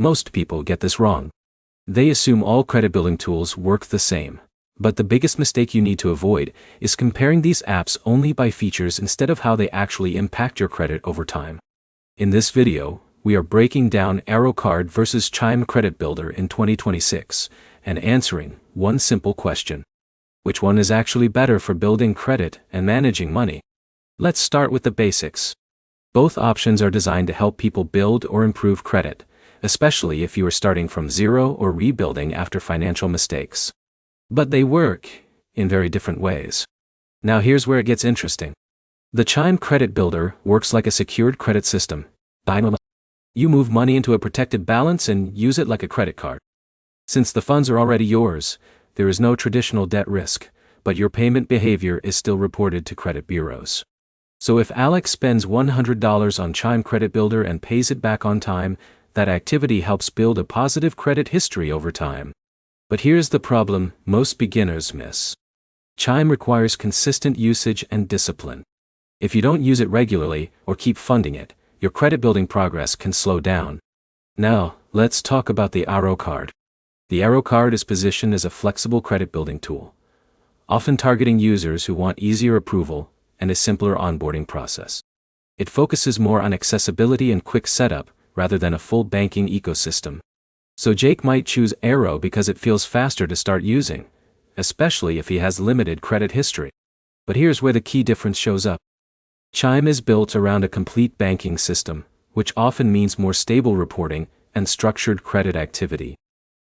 Most people get this wrong. They assume all credit building tools work the same. But the biggest mistake you need to avoid is comparing these apps only by features instead of how they actually impact your credit over time. In this video, we are breaking down Arro Card versus Chime Credit Builder in 2026 and answering one simple question. Which one is actually better for building credit and managing money? Let's start with the basics. Both options are designed to help people build or improve credit, especially if you are starting from zero or rebuilding after financial mistakes. But they work in very different ways. Now here's where it gets interesting. The Chime Credit Builder works like a secured credit system. You move money into a protected balance and use it like a credit card. Since the funds are already yours, there is no traditional debt risk, but your payment behavior is still reported to credit bureaus. So if Alex spends $100 on Chime Credit Builder and pays it back on time, that activity helps build a positive credit history over time. But here's the problem most beginners miss. Chime requires consistent usage and discipline. If you don't use it regularly or keep funding it, your credit building progress can slow down. Now, let's talk about the Arro Card. The Arro Card is positioned as a flexible credit building tool, often targeting users who want easier approval and a simpler onboarding process. It focuses more on accessibility and quick setup rather than a full banking ecosystem. So Jake might choose Arro because it feels faster to start using, especially if he has limited credit history. But here's where the key difference shows up. Chime is built around a complete banking system, which often means more stable reporting and structured credit activity.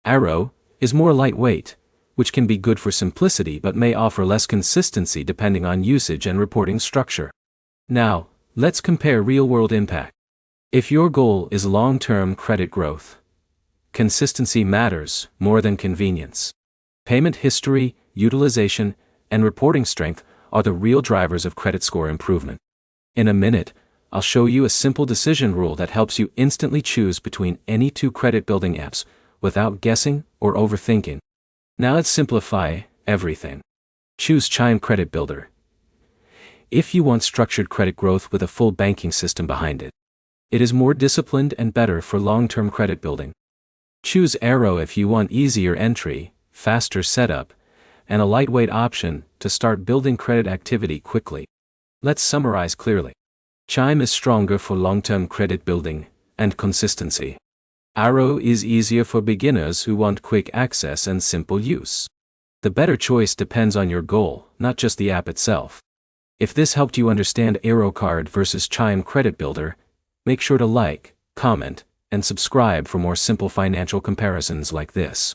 Arro is more lightweight, which can be good for simplicity but may offer less consistency depending on usage and reporting structure. Now, let's compare real-world impact. If your goal is long-term credit growth, consistency matters more than convenience. Payment history, utilization, and reporting strength are the real drivers of credit score improvement. In a minute, I'll show you a simple decision rule that helps you instantly choose between any two credit building apps without guessing or overthinking. Now let's simplify everything. Choose Chime Credit Builder if you want structured credit growth with a full banking system behind it. It is more disciplined and better for long-term credit building. Choose Arro if you want easier entry, faster setup, and a lightweight option to start building credit activity quickly. Let's summarize clearly. Chime is stronger for long-term credit building and consistency. Arro is easier for beginners who want quick access and simple use. The better choice depends on your goal, not just the app itself. If this helped you understand Arro Card versus Chime Credit Builder, make sure to like, comment, and subscribe for more simple financial comparisons like this.